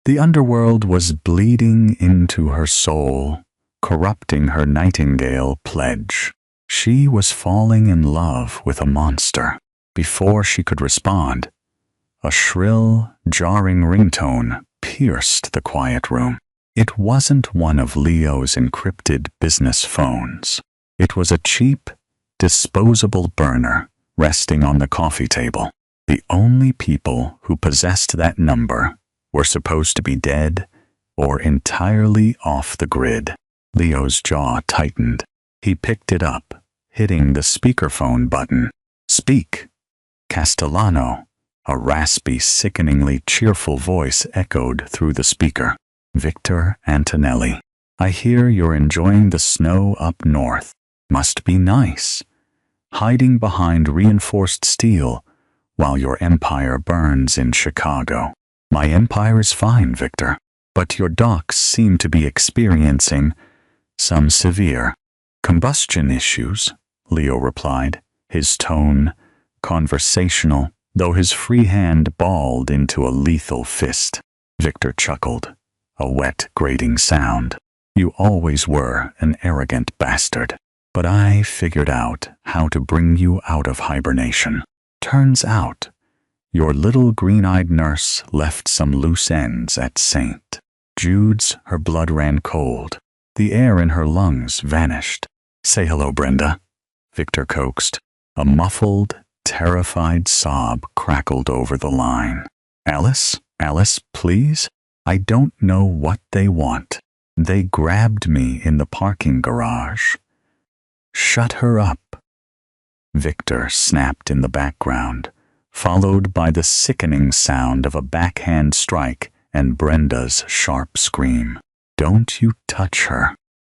The underworld was bleeding into her soul, corrupting her nightingale pledge. She was falling in love with a monster. Before she could respond, a shrill, jarring ringtone pierced the quiet room. It wasn't one of Leo's encrypted business phones. It was a cheap, disposable burner resting on the coffee table. The only people who possessed that number were supposed to be dead or entirely off the grid. Leo's jaw tightened. He picked it up, hitting the speakerphone button. "Speak." Castellano, a raspy, sickeningly cheerful voice echoed through the speaker. "Victor Antonelli, I hear you're enjoying the snow up north. Must be nice, hiding behind reinforced steel while your empire burns in Chicago. My empire is fine, Victor, but your docks seem to be experiencing some severe combustion issues, Leo replied, his tone conversational, though his free hand balled into a lethal fist. Victor chuckled, a wet, grating sound. You always were an arrogant bastard, but I figured out how to bring you out of hibernation. Turns out, your little green-eyed nurse left some loose ends at St. Jude's. Her blood ran cold. The air in her lungs vanished. Say hello, Brenda, Victor coaxed. A muffled, terrified sob crackled over the line. Alice, please? I don't know what they want. They grabbed me in the parking garage. Shut her up. Victor snapped in the background, followed by the sickening sound of a backhand strike and Brenda's sharp scream. Don't you touch her,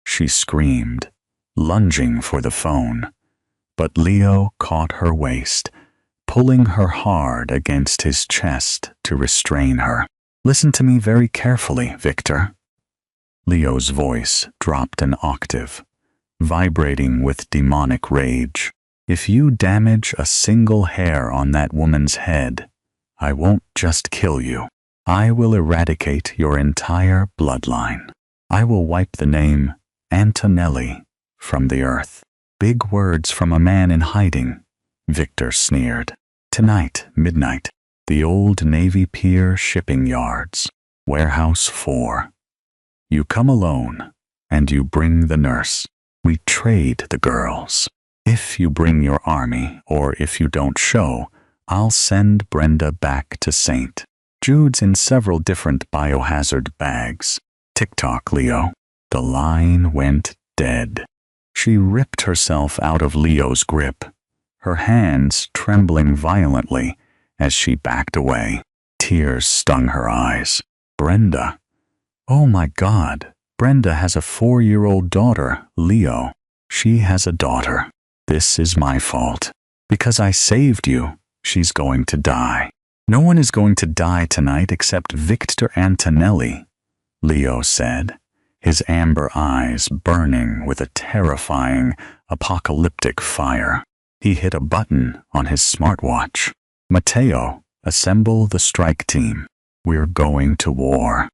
she screamed, lunging for the phone. But Leo caught her waist, pulling her hard against his chest to restrain her. Listen to me very carefully, Victor. Leo's voice dropped an octave, vibrating with demonic rage. If you damage a single hair on that woman's head, I won't just kill you. I will eradicate your entire bloodline. I will wipe the name Antonelli from the earth. Big words from a man in hiding, Victor sneered. Tonight, midnight, the old Navy Pier shipping yards, warehouse 4. You come alone, and you bring the nurse. We trade the girls. If you bring your army, or if you don't show, I'll send Brenda back to St. Jude's in several different biohazard bags. Tick-tock, Leo. The line went dead. She ripped herself out of Leo's grip, her hands trembling violently as she backed away. Tears stung her eyes. Brenda. Oh my God. Brenda has a 4-year-old daughter, Leo. She has a daughter. This is my fault. Because I saved you, she's going to die. No one is going to die tonight except Victor Antonelli, Leo said, his amber eyes burning with a terrifying, apocalyptic fire. He hit a button on his smartwatch. Matteo, assemble the strike team. We're going to war.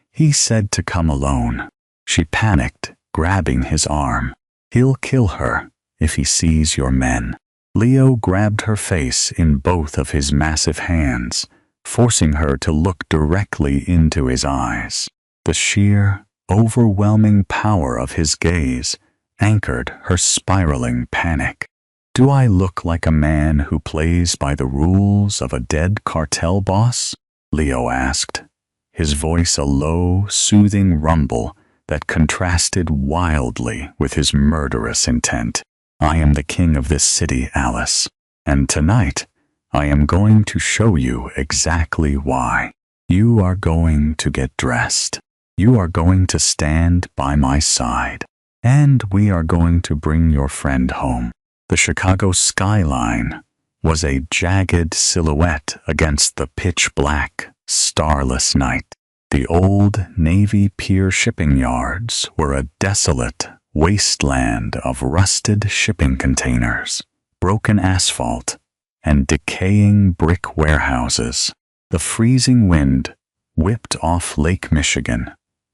He said to come alone. She panicked, grabbing his arm. He'll kill her if he sees your men. Leo grabbed her face in both of his massive hands, forcing her to look directly into his eyes. The sheer, overwhelming power of his gaze anchored her spiraling panic. Do I look like a man who plays by the rules of a dead cartel boss? Leo asked, his voice a low, soothing rumble that contrasted wildly with his murderous intent. I am the king of this city, Alice, and tonight I am going to show you exactly why. You are going to get dressed. You are going to stand by my side, and we are going to bring your friend home. The Chicago skyline was a jagged silhouette against the pitch-black, starless night. The old Navy Pier shipping yards were a desolate wasteland of rusted shipping containers, broken asphalt, and decaying brick warehouses. The freezing wind whipped off Lake Michigan,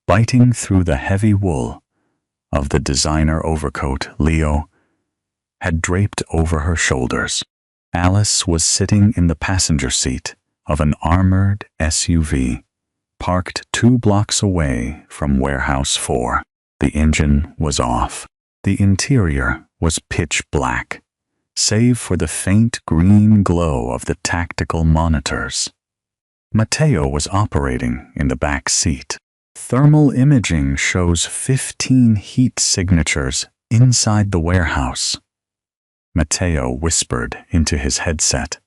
biting through the heavy wool of the designer overcoat Leo had draped over her shoulders. Alice was sitting in the passenger seat of an armored SUV, parked 2 blocks away from Warehouse 4. The engine was off. The interior was pitch black, save for the faint green glow of the tactical monitors. Matteo was operating in the back seat. Thermal imaging shows 15 heat signatures inside the warehouse. Matteo whispered into his headset,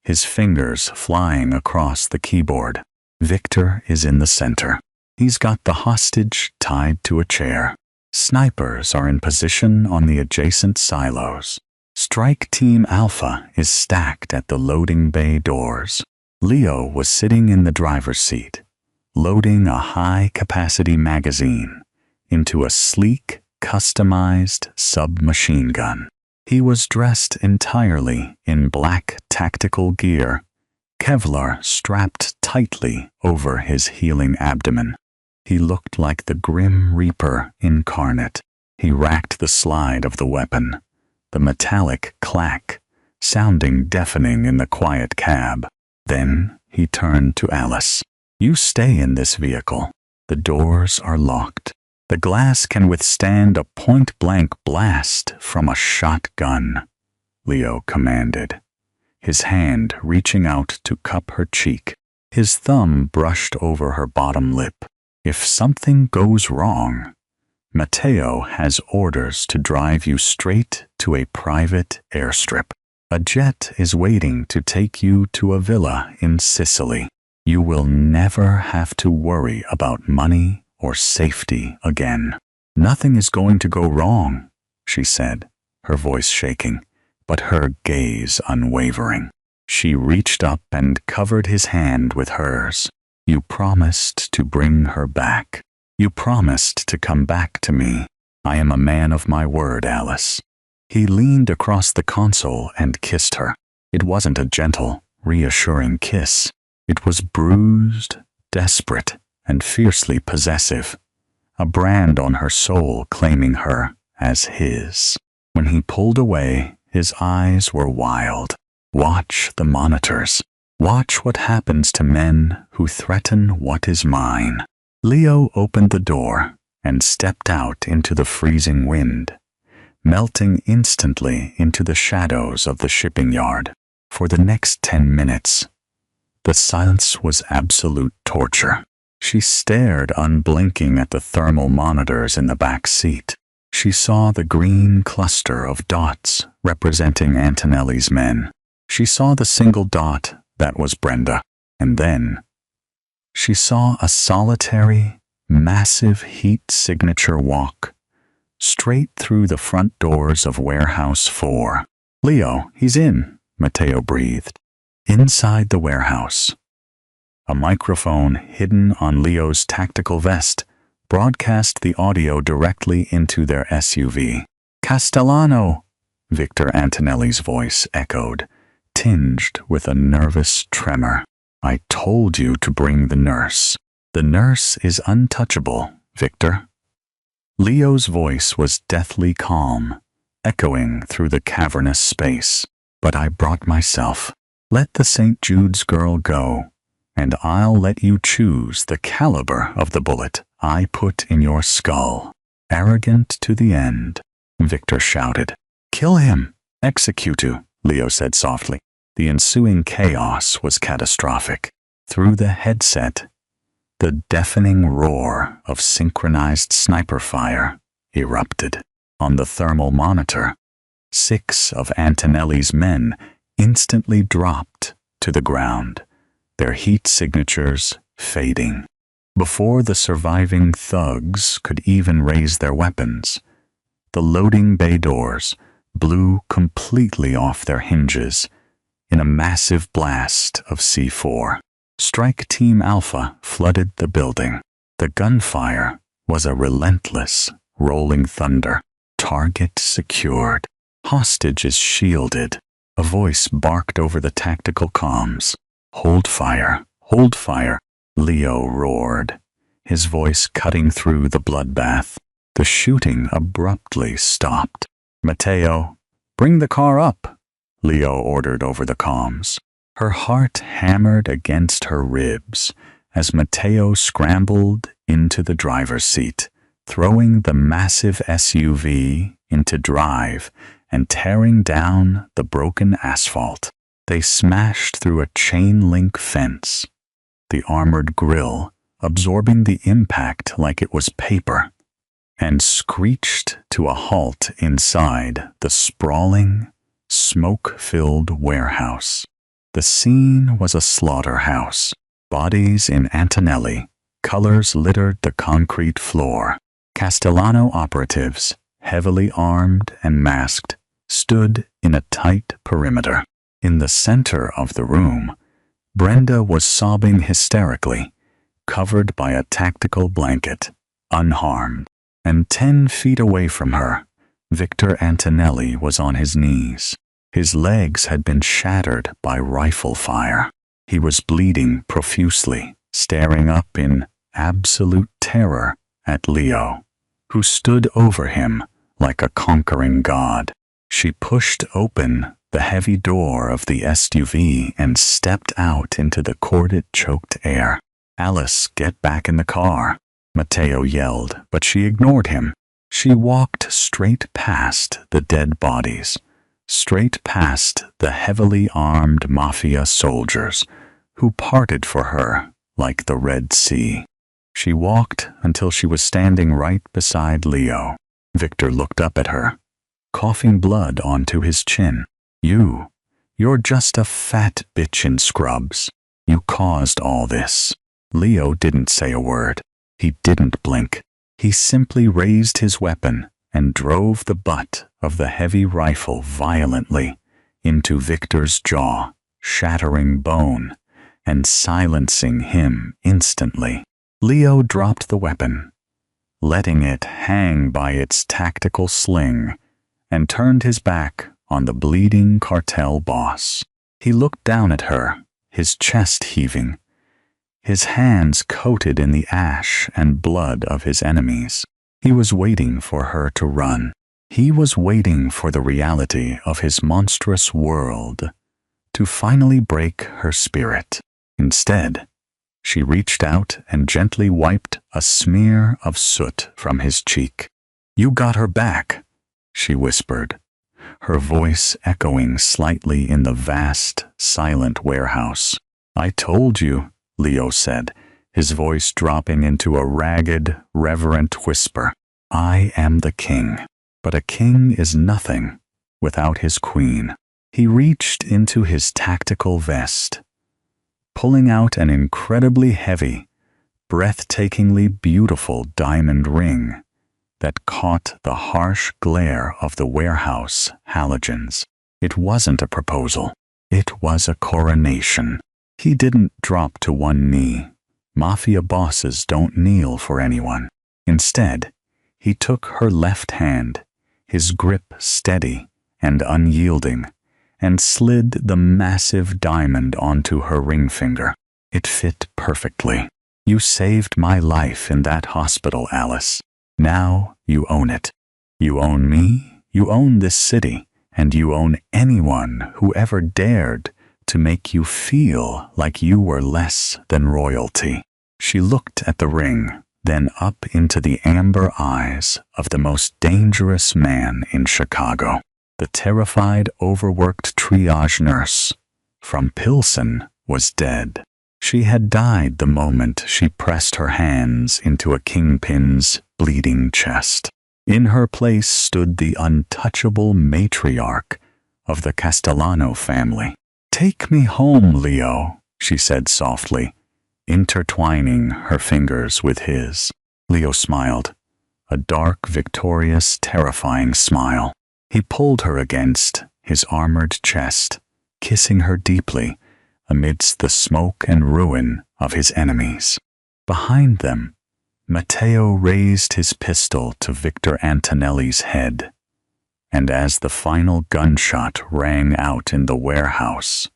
his fingers flying across the keyboard. Victor is in the center. He's got the hostage tied to a chair. Snipers are in position on the adjacent silos. Strike Team Alpha is stacked at the loading bay doors. Leo was sitting in the driver's seat, loading a high-capacity magazine into a sleek, customized submachine gun. He was dressed entirely in black tactical gear, Kevlar strapped tightly over his healing abdomen. He looked like the Grim Reaper incarnate. He racked the slide of the weapon, the metallic clack sounding deafening in the quiet cab. Then he turned to Alice. "You stay in this vehicle. The doors are locked. The glass can withstand a point-blank blast from a shotgun," Leo commanded, his hand reaching out to cup her cheek. His thumb brushed over her bottom lip. "If something goes wrong, Matteo has orders to drive you straight to a private airstrip. A jet is waiting to take you to a villa in Sicily. You will never have to worry about money or safety again." "Nothing is going to go wrong," she said, her voice shaking, but her gaze unwavering. She reached up and covered his hand with hers. "You promised to bring her back. You promised to come back to me. I am a man of my word, Alice." He leaned across the console and kissed her. It wasn't a gentle, reassuring kiss. It was bruised, desperate, and fiercely possessive, a brand on her soul claiming her as his. When he pulled away, his eyes were wild. "Watch the monitors. Watch what happens to men who threaten what is mine." Leo opened the door and stepped out into the freezing wind, melting instantly into the shadows of the shipping yard. For the next 10 minutes, the silence was absolute torture. She stared unblinking at the thermal monitors in the back seat. She saw the green cluster of dots representing Antonelli's men. She saw the single dot that was Brenda. And then she saw a solitary, massive heat signature walk straight through the front doors of Warehouse 4. "Leo, he's in," Matteo breathed. Inside the warehouse, a microphone hidden on Leo's tactical vest broadcast the audio directly into their SUV. "Castellano!" Victor Antonelli's voice echoed, tinged with a nervous tremor. "I told you to bring the nurse. The nurse is untouchable, Victor." Leo's voice was deathly calm, echoing through the cavernous space. "But I brought myself. Let the St. Jude's girl go, and I'll let you choose the caliber of the bullet I put in your skull." "Arrogant to the end," Victor shouted. "Kill him! Executu," Leo said softly. The ensuing chaos was catastrophic. Through the headset, the deafening roar of synchronized sniper fire erupted. On the thermal monitor, 6 of Antonelli's men instantly dropped to the ground, their heat signatures fading. Before the surviving thugs could even raise their weapons, the loading bay doors blew completely off their hinges in a massive blast of C4. Strike Team Alpha flooded the building. The gunfire was a relentless, rolling thunder. Target secured. Hostages shielded. A voice barked over the tactical comms. "Hold fire! Hold fire!" Leo roared, his voice cutting through the bloodbath. The shooting abruptly stopped. "Matteo, bring the car up," Leo ordered over the comms. Her heart hammered against her ribs as Matteo scrambled into the driver's seat, throwing the massive SUV into drive and tearing down the broken asphalt. They smashed through a chain-link fence, the armored grille absorbing the impact like it was paper, and screeched to a halt inside the sprawling, smoke-filled warehouse. The scene was a slaughterhouse. Bodies in Antonelli, colors littered the concrete floor. Castellano operatives, heavily armed and masked, stood in a tight perimeter. In the center of the room, Brenda was sobbing hysterically, covered by a tactical blanket, unharmed. And 10 feet away from her, Victor Antonelli was on his knees. His legs had been shattered by rifle fire. He was bleeding profusely, staring up in absolute terror at Leo, who stood over him like a conquering god. She pushed open the heavy door of the SUV and stepped out into the corded-choked air. "Alice, get back in the car," Matteo yelled, but she ignored him. She walked straight past the dead bodies, straight past the heavily armed Mafia soldiers who parted for her like the Red Sea. She walked until she was standing right beside Leo. Victor looked up at her, coughing blood onto his chin. You're just a fat bitch in scrubs. You caused all this." Leo didn't say a word. He didn't blink. He simply raised his weapon and drove the butt of the heavy rifle violently into Victor's jaw, shattering bone and silencing him instantly. Leo dropped the weapon, letting it hang by its tactical sling, and turned his back on the bleeding cartel boss. He looked down at her, his chest heaving, his hands coated in the ash and blood of his enemies. He was waiting for her to run. He was waiting for the reality of his monstrous world to finally break her spirit. Instead, she reached out and gently wiped a smear of soot from his cheek. "You got her back," she whispered, her voice echoing slightly in the vast, silent warehouse. "I told you," Leo said, his voice dropping into a ragged, reverent whisper. "I am the king, but a king is nothing without his queen." He reached into his tactical vest, pulling out an incredibly heavy, breathtakingly beautiful diamond ring that caught the harsh glare of the warehouse halogens. It wasn't a proposal. It was a coronation. He didn't drop to one knee. Mafia bosses don't kneel for anyone. Instead, he took her left hand, his grip steady and unyielding, and slid the massive diamond onto her ring finger. It fit perfectly. "You saved my life in that hospital, Alice. Now you own it. You own me, you own this city, and you own anyone who ever dared to make you feel like you were less than royalty." She looked at the ring, then up into the amber eyes of the most dangerous man in Chicago. The terrified, overworked triage nurse from Pilsen was dead. She had died the moment she pressed her hands into a kingpin's bleeding chest. In her place stood the untouchable matriarch of the Castellano family. "Take me home, Leo," she said softly, intertwining her fingers with his. Leo smiled, a dark, victorious, terrifying smile. He pulled her against his armored chest, kissing her deeply amidst the smoke and ruin of his enemies. Behind them, Matteo raised his pistol to Victor Antonelli's head, and as the final gunshot rang out in the warehouse,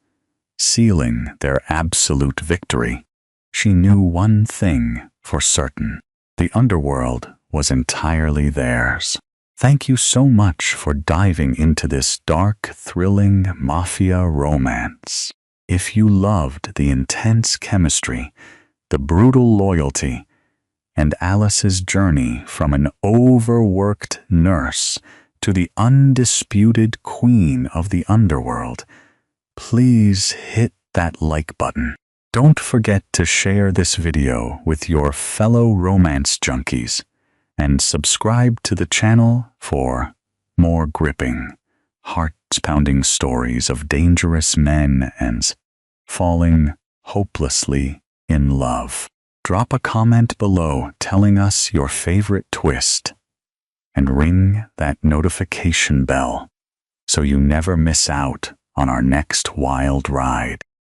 sealing their absolute victory, she knew one thing for certain. The Underworld was entirely theirs. Thank you so much for diving into this dark, thrilling Mafia romance. If you loved the intense chemistry, the brutal loyalty, and Alice's journey from an overworked nurse to the undisputed queen of the Underworld, please hit that like button. Don't forget to share this video with your fellow romance junkies and subscribe to the channel for more gripping, heart-pounding stories of dangerous men and falling hopelessly in love. Drop a comment below telling us your favorite twist and ring that notification bell so you never miss out on our next wild ride.